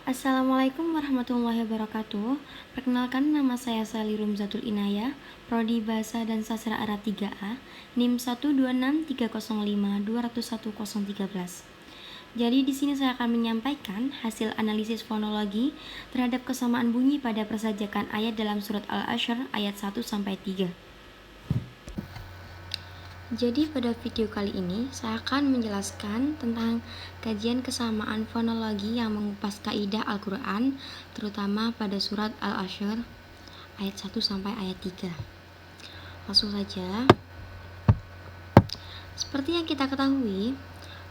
Assalamualaikum warahmatullahi wabarakatuh. Perkenalkan, nama saya Sally Rumzatul Inayah, Prodi Bahasa dan Sastra Arab 3A, NIM 1263052011013. Jadi di sini saya akan menyampaikan hasil analisis fonologi terhadap kesamaan bunyi pada persajakan ayat dalam surat Al-Ashr ayat 1 sampai 3. Jadi pada video kali ini saya akan menjelaskan tentang kajian kesamaan fonologi yang mengupas kaidah Al-Quran, terutama pada surat Al-Ashr ayat 1 sampai ayat 3. Langsung saja. Seperti yang kita ketahui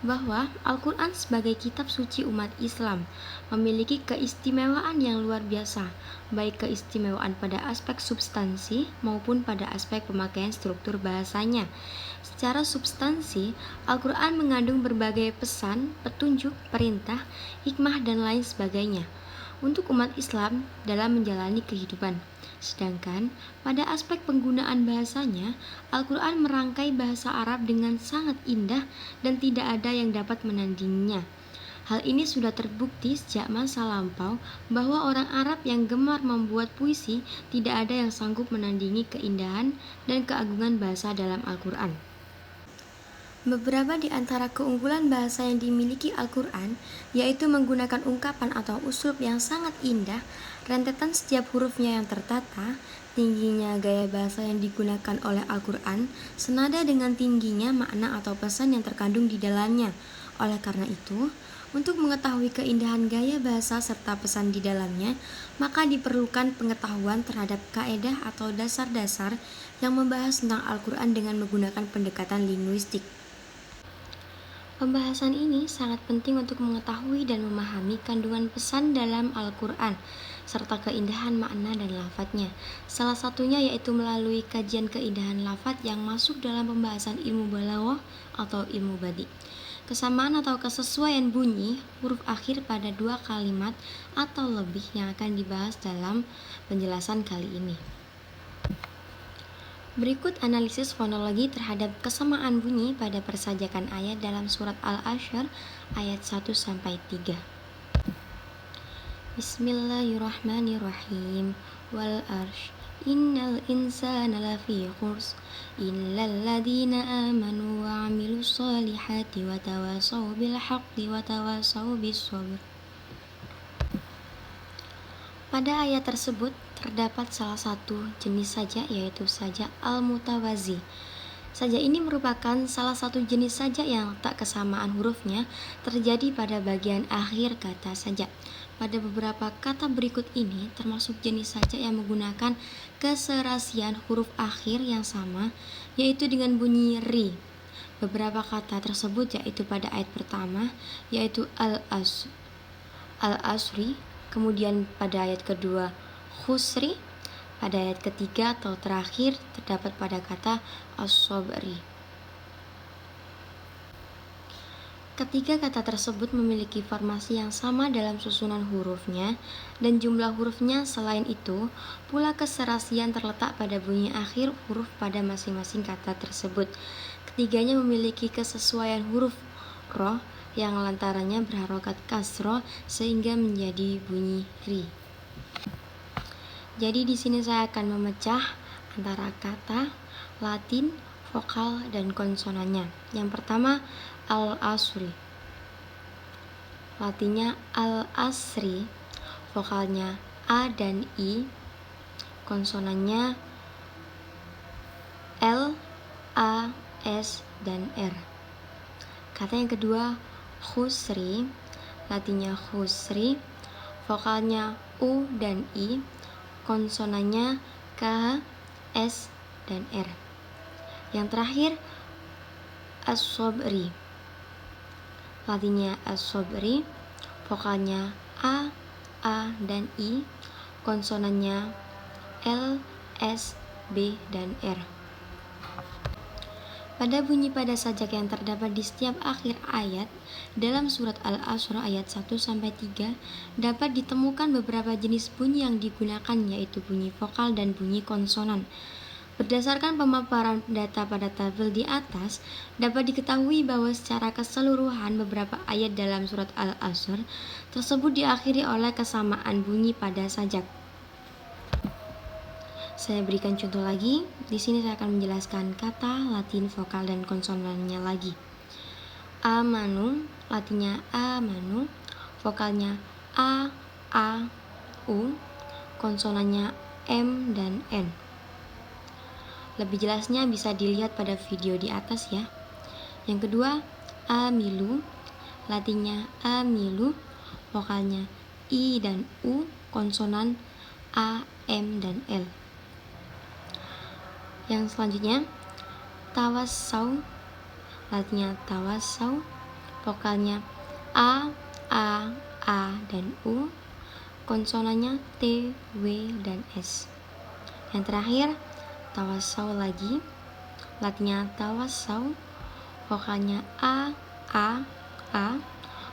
bahwa Al-Quran sebagai kitab suci umat Islam memiliki keistimewaan yang luar biasa, baik keistimewaan pada aspek substansi maupun pada aspek pemakaian struktur bahasanya. Secara substansi, Al-Quran mengandung berbagai pesan, petunjuk, perintah, hikmah, dan lain sebagainya untuk umat Islam dalam menjalani kehidupan. Sedangkan pada aspek penggunaan bahasanya, Al-Quran merangkai bahasa Arab dengan sangat indah dan tidak ada yang dapat menandinginya. Hal ini sudah terbukti sejak masa lampau bahwa orang Arab yang gemar membuat puisi tidak ada yang sanggup menandingi keindahan dan keagungan bahasa dalam Al-Quran. Beberapa di antara keunggulan bahasa yang dimiliki Al-Quran yaitu menggunakan ungkapan atau uslub yang sangat indah, rentetan setiap hurufnya yang tertata, tingginya gaya bahasa yang digunakan oleh Al-Quran senada dengan tingginya makna atau pesan yang terkandung di dalamnya. Oleh karena itu, untuk mengetahui keindahan gaya bahasa serta pesan di dalamnya, maka diperlukan pengetahuan terhadap kaedah atau dasar-dasar yang membahas tentang Al-Quran dengan menggunakan pendekatan linguistik. Pembahasan ini sangat penting untuk mengetahui dan memahami kandungan pesan dalam Al-Quran, serta keindahan makna dan lafadznya. Salah satunya yaitu melalui kajian keindahan lafadz yang masuk dalam pembahasan ilmu balaghah atau ilmu badi. Kesamaan atau kesesuaian bunyi huruf akhir pada dua kalimat atau lebih yang akan dibahas dalam penjelasan kali ini. Berikut analisis fonologi terhadap kesamaan bunyi pada persajakan ayat dalam surat Al-Ashr ayat 1 sampai 3. Bismillahirrahmanirrahim. Wal arsh innal insana lafi khurs illal ladzina amanu wa 'amilus solihati wa tawasaw bil haqqi wa tawasaw bis sabr. Pada ayat tersebut terdapat salah satu jenis sajak, yaitu sajak al-mutawazi. Sajak ini merupakan salah satu jenis sajak yang letak kesamaan hurufnya terjadi pada bagian akhir kata sajak. Pada beberapa kata berikut ini termasuk jenis sajak yang menggunakan keserasian huruf akhir yang sama, yaitu dengan bunyi ri. Beberapa kata tersebut yaitu pada ayat pertama, yaitu al-asri, kemudian pada ayat kedua khusri, pada ayat ketiga atau terakhir terdapat pada kata as-sabri. Ketiga kata tersebut memiliki formasi yang sama dalam susunan hurufnya dan jumlah hurufnya. Selain itu, pula keserasian terletak pada bunyi akhir huruf pada masing-masing kata tersebut. Ketiganya memiliki kesesuaian huruf roh yang lantarannya berharokat kasroh sehingga menjadi bunyi ri. Jadi di sini saya akan memecah antara kata, Latin, vokal, dan konsonannya. Yang pertama, al-asri. Latinnya al-asri, vokalnya a dan i, konsonannya l, a, s, dan r. Kata yang kedua, khusri. Latinnya khusri, vokalnya u dan i, konsonannya k, s, dan r. Yang terakhir, as-sabri. Latinnya as-sabri, vokalnya a, dan i, konsonannya l, s, b, dan r. Pada bunyi pada sajak yang terdapat di setiap akhir ayat dalam surat Al-Ashr ayat 1 sampai 3 dapat ditemukan beberapa jenis bunyi yang digunakan, yaitu bunyi vokal dan bunyi konsonan. Berdasarkan pemaparan data pada tabel di atas, dapat diketahui bahwa secara keseluruhan beberapa ayat dalam surat Al-Asr tersebut diakhiri oleh kesamaan bunyi pada sajak. Saya berikan contoh lagi. Di sini saya akan menjelaskan kata, latin, vokal, dan konsonannya lagi. Amanu, latinnya amanu, vokalnya a, u, konsonannya m dan n. Lebih jelasnya bisa dilihat pada video di atas ya. Yang kedua, amilu, latinnya amilu, vokalnya i dan u, konsonan a, m dan l. Yang selanjutnya, tawassau, latinnya tawassau, vokalnya a dan u, konsonannya t, w dan s. Yang terakhir, tawassau lagi, latinnya tawassau, vokalnya a,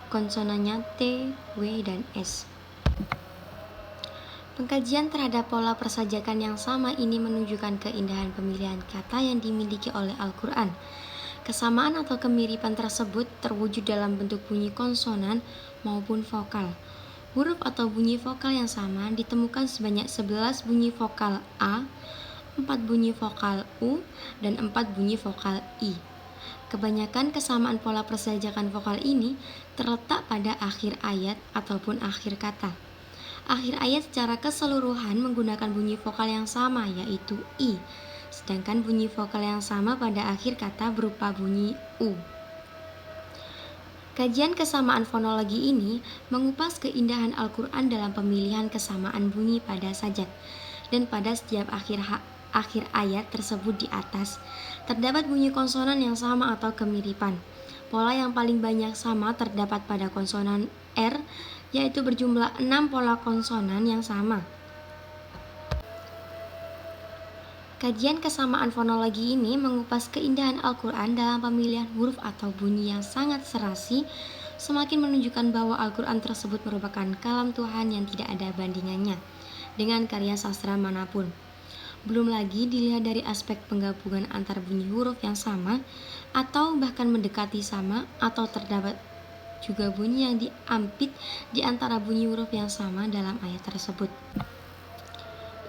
konsonannya t, w dan s. Pengkajian terhadap pola persajakan yang sama ini menunjukkan keindahan pemilihan kata yang dimiliki oleh Al-Quran. Kesamaan atau kemiripan tersebut terwujud dalam bentuk bunyi konsonan maupun vokal. Huruf atau bunyi vokal yang sama ditemukan sebanyak 11 bunyi vokal A, 4 bunyi vokal U, dan 4 bunyi vokal I. Kebanyakan kesamaan pola persajakan vokal ini terletak pada akhir ayat ataupun akhir kata. Akhir ayat secara keseluruhan menggunakan bunyi vokal yang sama, yaitu I, sedangkan bunyi vokal yang sama pada akhir kata berupa bunyi U. Kajian kesamaan fonologi ini mengupas keindahan Al-Quran dalam pemilihan kesamaan bunyi pada sajak, dan pada setiap akhir ayat tersebut di atas terdapat bunyi konsonan yang sama atau kemiripan. Pola yang paling banyak sama terdapat pada konsonan R, yaitu berjumlah 6 pola konsonan yang sama. Kajian kesamaan fonologi ini mengupas keindahan Al-Quran dalam pemilihan huruf atau bunyi yang sangat serasi, semakin menunjukkan bahwa Al-Quran tersebut merupakan kalam Tuhan yang tidak ada bandingannya dengan karya sastra manapun. Belum lagi dilihat dari aspek penggabungan antar bunyi huruf yang sama atau bahkan mendekati sama, atau terdapat juga bunyi yang diampit di antara bunyi huruf yang sama dalam ayat tersebut.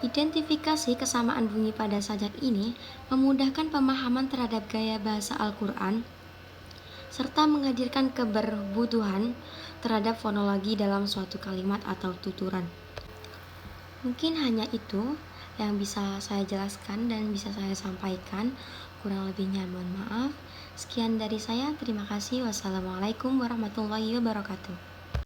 Identifikasi kesamaan bunyi pada sajak ini memudahkan pemahaman terhadap gaya bahasa Al-Quran serta menghadirkan keberbutuhan terhadap fonologi dalam suatu kalimat atau tuturan. Mungkin hanya itu yang bisa saya jelaskan dan bisa saya sampaikan. Kurang lebihnya mohon maaf. Sekian dari saya, terima kasih. Wassalamualaikum warahmatullahi wabarakatuh.